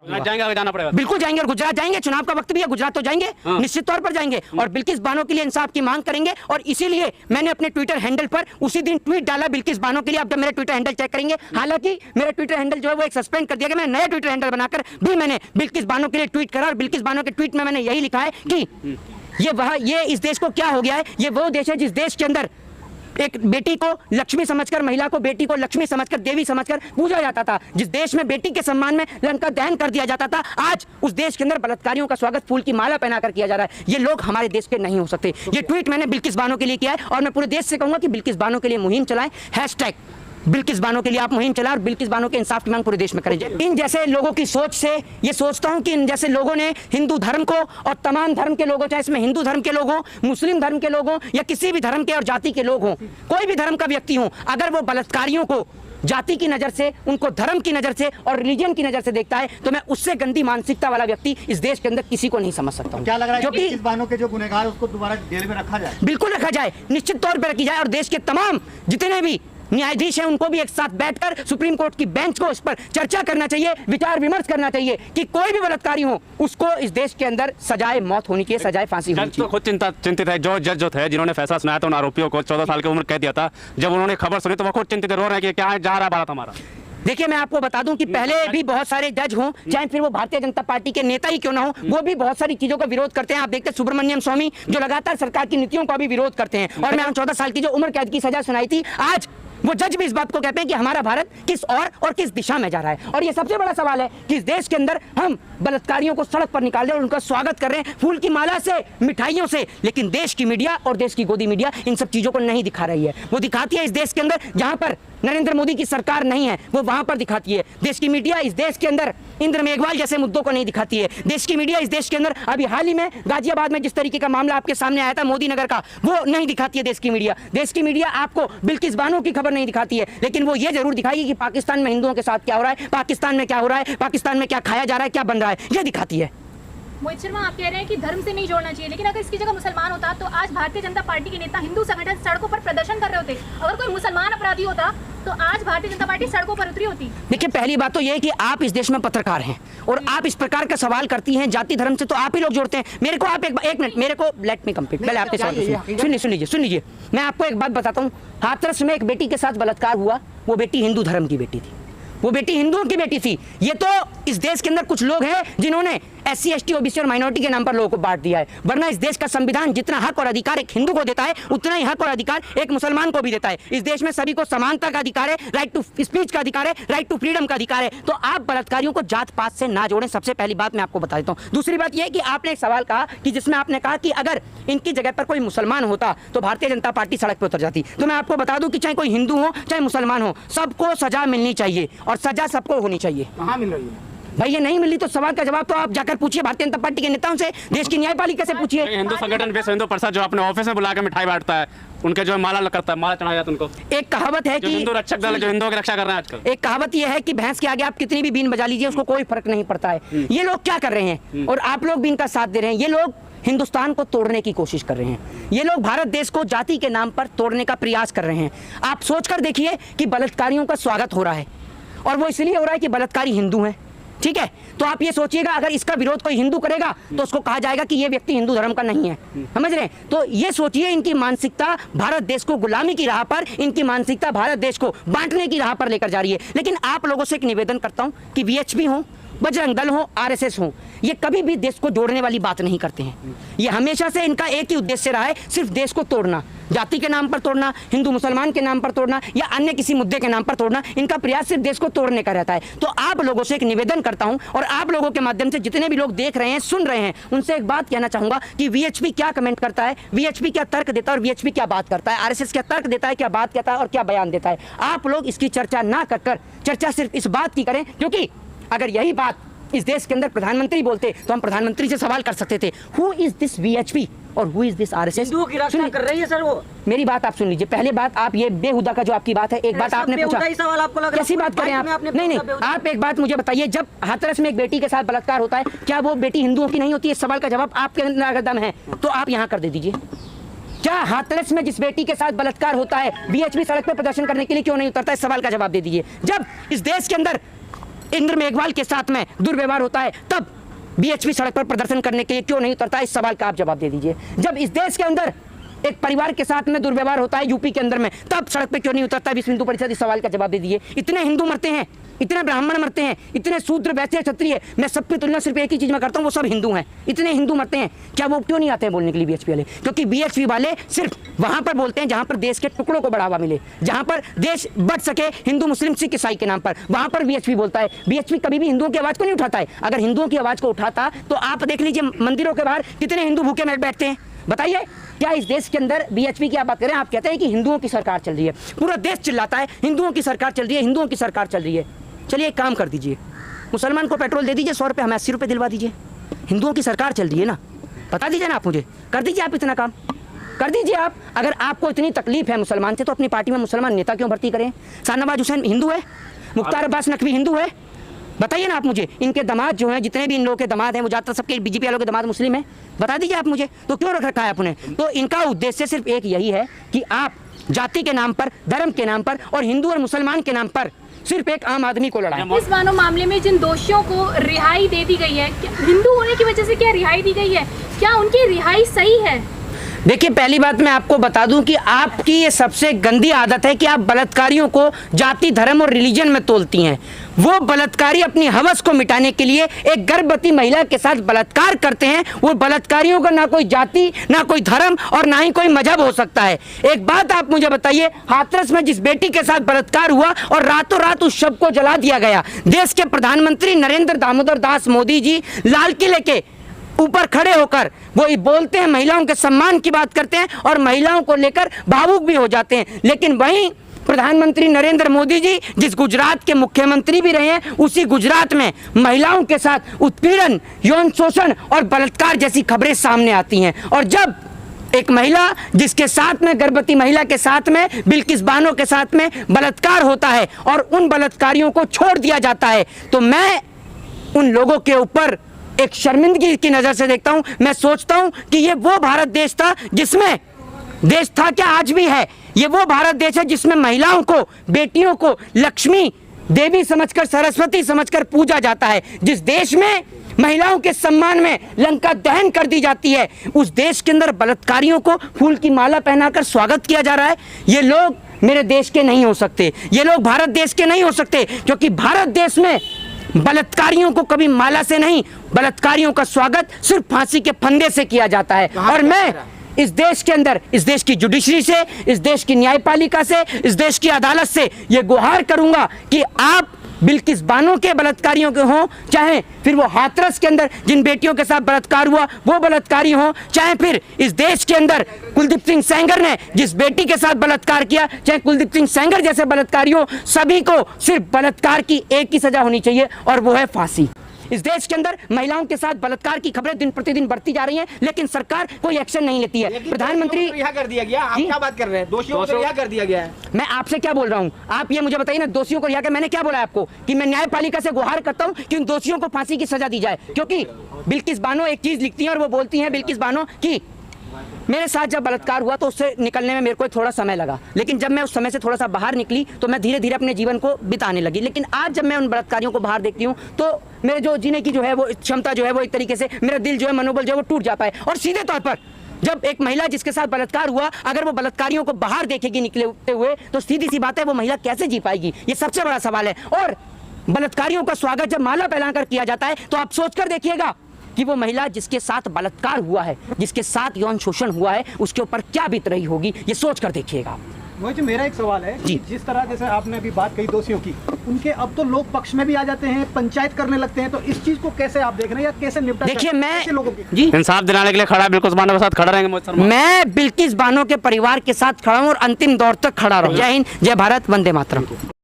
जाएंगे, आगे जाना पड़ेगा। बिल्कुल जाएंगे और गुजरात जाएंगे, चुनाव का वक्त भी है, गुजरात तो जाएंगे, निश्चित तौर पर जाएंगे और बिल्किस बानो के लिए इंसाफ की मांग करेंगे। और इसीलिए मैंने अपने ट्विटर हैंडल पर उसी दिन ट्वीट डाला बिल्किस बानो के लिए। आप जब मेरा ट्विटर हैंडल चेक करेंगे, हालांकि मेरा ट्विटर हैंडल जो है वो एक सस्पेंड कर दिया गया, मैंने नया ट्विटर हैंडल बनाकर भी मैंने बिल्किस बानो के लिए ट्वीट करा और बिल्किस बानो के ट्वीट में मैंने यही लिखा है कि ये इस देश को क्या हो गया है, ये वो देश है जिस देश के अंदर एक बेटी को लक्ष्मी समझकर, महिला को बेटी को लक्ष्मी समझकर, देवी समझकर पूजा जाता था, जिस देश में बेटी के सम्मान में लंका दहन कर दिया जाता था, आज उस देश के अंदर बलात्कारियों का स्वागत फूल की माला पहनाकर किया जा रहा है। ये लोग हमारे देश के नहीं हो सकते। ये ट्वीट मैंने बिल्किस बानो के लिए किया है और मैं पूरे देश से कहूंगा कि बिल्किस बानो के लिए मुहिम चलाएं, हैशटैग बिल्किस बानो के लिए आप मुहिम चलाएं और बिल्किस बानो के इंसाफ की मांग पूरे देश में करें। इन जैसे लोगों की सोच से ये सोचता हूं कि इन जैसे लोगों ने हिंदू धर्म को और तमाम धर्म के लोगों, चाहे इसमें हिंदू धर्म के लोग हों, मुस्लिम धर्म के लोग हों या किसी भी धर्म के और जाति के लोग हों, कोई भी धर्म का व्यक्ति हो, अगर वो बलात्कारियों को जाति की नजर से, उनको धर्म की नजर से और रिलीजन की नजर से देखता है, तो मैं उससे गंदी मानसिकता वाला व्यक्ति इस देश के अंदर किसी को नहीं समझ सकता हूं। क्या लग रहा है क्योंकि बिल्किस बानो के जो गुनहगार उसको दोबारा जेल में रखा जाए? बिल्कुल रखा जाए, निश्चित तौर पर रखी जाए और देश के तमाम जितने भी न्यायाधीश हैं उनको भी एक साथ बैठकर सुप्रीम कोर्ट की बेंच को इस पर चर्चा करना चाहिए, विचार विमर्श करना चाहिए कि कोई भी बलात्कारी हो उसको इस देश के अंदर सजाए मौत होनी चाहिए, सजाए फांसी होनी चाहिए। तो खुद चिंतित है, जो जज जो थे जिन्होंने फैसला सुनाया था उन आरोपियों को 14 साल की उम्र कह दिया था, जब उन्होंने खबर सुनी तो वो खुद चिंतित रो रहे हैं कि क्या जा रहा है भारत हमारा। देखिए मैं आपको बता दूं कि पहले भी बहुत सारे जज हों, चाहे फिर वो भारतीय जनता पार्टी के नेता ही क्यों ना हो, वो भी बहुत सारी चीजों का विरोध करते हैं। आप देखते हैं सुब्रमण्यम स्वामी जो लगातार सरकार की नीतियों का भी विरोध करते हैं और मैं 14 साल की जो उम्र कैद की सजा सुनाई थी, आज वो जज भी इस बात को कहते हैं कि हमारा भारत किस और किस दिशा में जा रहा है। और ये सबसे बड़ा सवाल है कि इस देश के अंदर हम बलात्कारियों को सड़क पर निकाल रहे हैं और उनका स्वागत कर रहे हैं फूल की माला से, मिठाइयों से, लेकिन देश की मीडिया और देश की गोदी मीडिया इन सब चीजों को नहीं दिखा रही है। वो दिखाती है इस देश के अंदर जहां पर नरेंद्र मोदी की सरकार नहीं है, वो वहां पर दिखाती है। देश की मीडिया इस देश के अंदर इंद्र मेघवाल जैसे मुद्दों को नहीं दिखाती है। देश की मीडिया इस देश के अंदर अभी हाल ही में गाजियाबाद में जिस तरीके का मामला आपके सामने आया था मोदी नगर का, वो नहीं दिखाती है देश की मीडिया। देश की मीडिया आपको बिल्किस बानो की खबर नहीं दिखाती है, लेकिन वो ये जरूर दिखाएगी कि पाकिस्तान में हिंदुओं के साथ क्या हो रहा है, पाकिस्तान में क्या हो रहा है, पाकिस्तान में क्या खाया जा रहा है, क्या बन रहा है, ये दिखाती है। मोहित शर्मा, आप कह रहे हैं कि धर्म से नहीं जोड़ना चाहिए, लेकिन अगर इसकी जगह मुसलमान होता तो आज भारतीय जनता पार्टी के नेता हिंदू संगठन सड़कों पर प्रदर्शन कर रहे होते। अगर कोई मुसलमान अपराधी होता तो आज भारतीय जनता पार्टी सड़कों पर उतरी होती। देखिए पहली बात तो यह है कि आप इस देश में पत्रकार हैं और आप इस प्रकार का सवाल करती हैं जाति धर्म से, तो आप ही लोग जोड़ते हैं। मेरे को आप एक मिनट, मेरे को लेट मी कंप्लीट, पहले आपके सवाल सुन लीजिए। मैं आपको एक बात बताता हूँ। हाथरस में एक बेटी के साथ बलात्कार हुआ, वो बेटी हिंदू धर्म की बेटी थी, वो बेटी हिंदुओं की बेटी थी। ये तो इस देश के अंदर कुछ लोग हैं जिन्होंने SC ST OBC और माइनॉरिटी के नाम पर लोगों को बांट दिया है, वरना इस देश का संविधान जितना हक और अधिकार एक हिंदू को देता है उतना ही हक और अधिकार एक मुसलमान को भी देता है। इस देश में सभी को समानता का अधिकार है, राइट टू स्पीच का अधिकार है, राइट टू फ्रीडम का अधिकार है। तो आप बलात्कारियों को जात पात से ना जोड़ें, सबसे पहली बात मैं आपको बता देता हूँ। दूसरी बात यह है कि आपने एक सवाल कहा कि जिसमें आपने कहा कि अगर इनकी जगह पर कोई मुसलमान होता तो भारतीय जनता पार्टी सड़क पर उतर जाती। तो मैं आपको बता दूं कि चाहे कोई हिंदू हो चाहे मुसलमान हो, सबको सजा मिलनी चाहिए और सजा सबको होनी चाहिए। कहाँ मिल रही है भाई? ये नहीं मिली तो सवाल का जवाब तो आप जाकर पूछिए भारतीय जनता पार्टी के नेताओं से, देश की न्यायपालिका से पूछिए। हिंदू संगठन विश्व हिंदू परिषद जो अपने ऑफिस में बुला के मिठाई बांटता है, उनके जो माला करता है, माला चढ़ाया जाता है उनको। एक कहावत है कि हिंदू रक्षक दल जो हिंदुओं की रक्षा कर रहे हैं आजकल, एक कहावत यह है कि भैंस के आगे आप कितनी भी बीन बजा लीजिए उसको कोई फर्क नहीं पड़ता है। ये लोग क्या कर रहे हैं और आप लोग भी इनका साथ दे रहे हैं। ये लोग हिंदुस्तान को तोड़ने की कोशिश कर रहे हैं। ये लोग भारत देश को जाति के नाम पर तोड़ने का प्रयास कर रहे हैं। आप सोचकर देखिए कि बलात्कारियों का स्वागत हो रहा है और वो इसलिए हो रहा है कि बलात्कारी हिंदू हैं, ठीक है? तो आप ये सोचिएगा अगर इसका विरोध कोई हिंदू करेगा तो उसको कहा जाएगा कि ये व्यक्ति हिंदू धर्म का नहीं है, समझ रहे हैं? तो ये सोचिए इनकी मानसिकता भारत देश को गुलामी की राह पर, इनकी मानसिकता भारत देश को बांटने की राह पर लेकर जा रही है। लेकिन आप लोगों से एक निवेदन करता हूं कि VHP हो, बजरंग दल हो, RSS हो, ये कभी भी देश को जोड़ने वाली बात नहीं करते हैं। ये हमेशा से इनका एक ही उद्देश्य रहा है, सिर्फ देश को तोड़ना, जाति के नाम पर तोड़ना, हिंदू मुसलमान के नाम पर तोड़ना या अन्य किसी मुद्दे के नाम पर तोड़ना। इनका प्रयास सिर्फ देश को तोड़ने का रहता है। तो आप लोगों से एक निवेदन करता हूं और आप लोगों के माध्यम से जितने भी लोग देख रहे हैं, सुन रहे हैं, उनसे एक बात कहना चाहूंगा कि VHP क्या कमेंट करता है, VHP क्या तर्क देता है और VHP क्या बात करता है, RSS क्या तर्क देता है, क्या बात कहता है और क्या बयान देता है। आप लोग इसकी चर्चा ना कर चर्चा सिर्फ इस बात की करें, क्योंकि अगर यही बात इस देश के अंदर प्रधानमंत्री बोलते तो हम प्रधानमंत्री से सवाल कर सकते थे, हु इज दिस VHP और हु इज दिस RSS? हिंदुओं की रक्षा कर रही है सर वो। मेरी बात आप सुन लीजिए। पहले बात, आप ये बेहुदा का जो आपकी बात है, एक बात आपने पूछा, सवाल आपको लग रहा है कैसी बात करें आप? नहीं, आप एक बात मुझे बताइए, जब हाथरस में एक बेटी के साथ बलात्कार होता है, क्या वो बेटी हिंदुओं की नहीं होती? इस सवाल का जवाब आपके अंदर अगर दम है तो आप यहाँ कर दे दीजिए। क्या हाथरस में जिस बेटी के साथ बलात्कार होता है VHP सड़क पर प्रदर्शन करने के लिए क्यों नहीं उतरता? इस सवाल का जवाब दे दीजिए। जब इस देश के अंदर इंद्र मेघवाल के साथ में दुर्व्यवहार होता है, तब बीएचपी सड़क पर प्रदर्शन करने के लिए क्यों नहीं उतरता है? इस सवाल का आप जवाब दे दीजिए। जब इस देश के अंदर एक परिवार के साथ में दुर्व्यवहार होता है यूपी के अंदर में, तब सड़क पे क्यों नहीं उतरता है विश्व हिंदू परिषद? इस सवाल का जवाब दे दीजिए। इतने हिंदू मरते हैं, इतने ब्राह्मण मरते हैं, इतने शूद्र वैश्य क्षत्रिय, मैं सबकी तुलना सिर्फ एक ही चीज में करता हूँ, वो सब हिंदू हैं, इतने हिंदू मरते हैं, क्या वो क्यों नहीं आते हैं बोलने के लिए बीएचपी वाले? क्योंकि बीएचपी वाले सिर्फ वहां पर बोलते हैं जहां पर देश के टुकड़ों को बढ़ावा मिले, जहां पर देश बढ़ सके हिंदू मुस्लिम सिख ईसाई के नाम पर, वहां पर बीएचपी बोलता है। बीएचपी कभी भी हिंदुओं की आवाज को नहीं उठाता है। अगर हिंदुओं की आवाज को उठाता तो आप देख लीजिए मंदिरों के बाहर कितने हिंदू भूखे बैठते हैं। बताइए, क्या इस देश के अंदर बीएचपी की आप बात करें, आप कहते हैं कि हिंदुओं की सरकार चल रही है, पूरा देश चिल्लाता है हिंदुओं की सरकार चल रही है, हिंदुओं की सरकार चल रही है। चलिए एक काम कर दीजिए, मुसलमान को पेट्रोल दे दीजिए 100 रुपये, हमें 80 रुपये दिलवा दीजिए। हिंदुओं की सरकार चल रही है ना, बता दीजिए ना आप मुझे, कर दीजिए आप इतना काम, कर दीजिए आप। अगर आपको इतनी तकलीफ है मुसलमान से तो अपनी पार्टी में मुसलमान नेता क्यों भर्ती करें? शाहनवाज हुसैन हिंदू है, मुख्तार अब्बास नकवी हिंदू है, बताइए ना आप मुझे। इनके दामाद जो हैं, जितने भी इन लोगों के दामाद हैं, वो ज़्यादातर सबके बीजेपी वालों के दामाद मुस्लिम हैं, बता दीजिए आप मुझे। तो क्यों रख रखा है आपने? तो इनका उद्देश्य सिर्फ एक यही है कि आप जाति के नाम पर, धर्म के नाम पर और हिंदू और मुसलमान के नाम पर सिर्फ एक आम आदमी को लड़ाएं। इस बानो मामले में जिन दोषियों को रिहाई दे दी गई है, हिंदू होने की वजह से क्या रिहाई दी गई है? क्या उनकी रिहाई सही है? देखिए, पहली बात मैं आपको बता दूं कि आपकी ये सबसे गंदी आदत है कि आप बलात्कारियों को जाति, धर्म और रिलीजन में तोलती हैं। वो बलात्कारी अपनी हवस को मिटाने के लिए एक गर्भवती महिला के साथ बलात्कार करते हैं। वो बलात्कारियों का ना कोई जाति, ना कोई धर्म और ना ही कोई मजहब हो सकता है। एक बात आप मुझे बताइए, हाथरस में जिस बेटी के साथ बलात्कार हुआ और रातों रात उस शव को जला दिया गया, देश के प्रधानमंत्री नरेंद्र दामोदर दास मोदी जी लाल किले के ऊपर खड़े होकर वो बोलते हैं, महिलाओं के सम्मान की बात करते हैं और महिलाओं को लेकर भावुक भी हो जाते हैं। लेकिन वहीं प्रधानमंत्री नरेंद्र मोदी जी जिस गुजरात के मुख्यमंत्री भी रहे हैं, उसी गुजरात में महिलाओं के साथ उत्पीड़न, यौन शोषण और बलात्कार जैसी खबरें सामने आती हैं। और जब एक महिला जिसके साथ में, गर्भवती महिला के साथ में, बिल्किस बानो के साथ में बलात्कार होता है और उन बलात्कारियों को छोड़ दिया जाता है, तो मैं उन लोगों के ऊपर एक शर्मिंदगी की नजर से देखता हूं। मैं सोचता हूं कि ये वो भारत देश था जिसमें, देश था क्या आज भी है, ये वो भारत देश है जिसमें महिलाओं को, बेटियों को लक्ष्मी देवी समझकर, सरस्वती समझकर पूजा जाता है। जिस देश में महिलाओं के सम्मान में लंका दहन कर दी जाती है, उस देश के अंदर बलात्कारियों को फूल की माला पहनाकर स्वागत किया जा रहा है। ये लोग मेरे देश के नहीं हो सकते, ये लोग भारत देश के नहीं हो सकते, क्योंकि भारत देश में बलात्कारियों को कभी माला से नहीं, बलात्कारियों का स्वागत सिर्फ फांसी के फंदे से किया जाता है। और मैं इस देश के अंदर, इस देश की जुडिशरी से, इस देश की न्यायपालिका से, इस देश की अदालत से ये गुहार करूंगा कि आप बिल्किस बानो के बलात्कारियों के हों, चाहे फिर वो हाथरस के अंदर जिन बेटियों के साथ बलात्कार हुआ वो बलात्कारी हों, चाहे फिर इस देश के अंदर कुलदीप सिंह सेंगर ने जिस बेटी के साथ बलात्कार किया, चाहे कुलदीप सिंह सेंगर जैसे बलात्कारी हो, सभी को सिर्फ बलात्कार की एक ही सजा होनी चाहिए और वो है फांसी। इस देश के अंदर महिलाओं के साथ बलात्कार की खबरें दिन प्रतिदिन बढ़ती जा रही हैं, लेकिन सरकार कोई एक्शन नहीं लेती है। प्रधानमंत्री रिहा कर दिया गया, आप क्या बात कर रहे हैं? दोषियों को रिहा कर दिया गया है। मैं आपसे क्या बोल रहा हूं, आप ये मुझे बताइए ना, दोषियों को रिहा कर, मैंने क्या बोला आपको कि मैं न्यायपालिका से गुहार करता हूं कि उन दोषियों को फांसी की सजा दी जाए। क्योंकि बिल्किस बानो एक चीज लिखती हैं और वो बोलती हैं, बिल्किस बानो, कि मेरे साथ जब बलात्कार हुआ तो उससे निकलने में मेरे को थोड़ा समय लगा, लेकिन जब मैं उस समय से थोड़ा सा बाहर निकली तो मैं धीरे धीरे अपने जीवन को बिताने लगी। लेकिन आज जब मैं उन बलात्कारियों को बाहर देखती हूँ तो मेरे जो जीने की जो है वो क्षमता जो है वो एक तरीके से, मेरा दिल जो है, मनोबल जो है वो टूट जाता है। और सीधे तौर पर जब एक महिला जिसके साथ बलात्कार हुआ, अगर वो बलात्कारियों को बाहर देखेगी निकलते हुए, तो सीधी सी बात है वो महिला कैसे जी पाएगी, ये सबसे बड़ा सवाल है। और बलात्कारियों का स्वागत जब माला पहनाकर किया जाता है तो आप सोचकर देखिएगा कि वो महिला जिसके साथ बलात्कार हुआ है, जिसके साथ यौन शोषण हुआ है, उसके ऊपर क्या बीत रही होगी, ये सोचकर देखिएगा। मोहित जी, मेरा एक सवाल है कि जिस तरह जैसे आपने अभी बात कही दोषियों की, उनके अब तो लोग पक्ष में भी आ जाते हैं, पंचायत करने लगते हैं, तो इस चीज को कैसे आप देख रहे हैं या कैसे निपटा? देखिए, मैं लोगों की जी इंसाफ दिलाने के लिए खड़ा, बिल्किस बानो के साथ खड़ा रहेंगे मोहित शर्मा। मैं बिल्किस बानो के परिवार के साथ खड़ा हूं और अंतिम दौर तक खड़ा रहूं। जय हिंद, जय भारत, वंदे मातरम।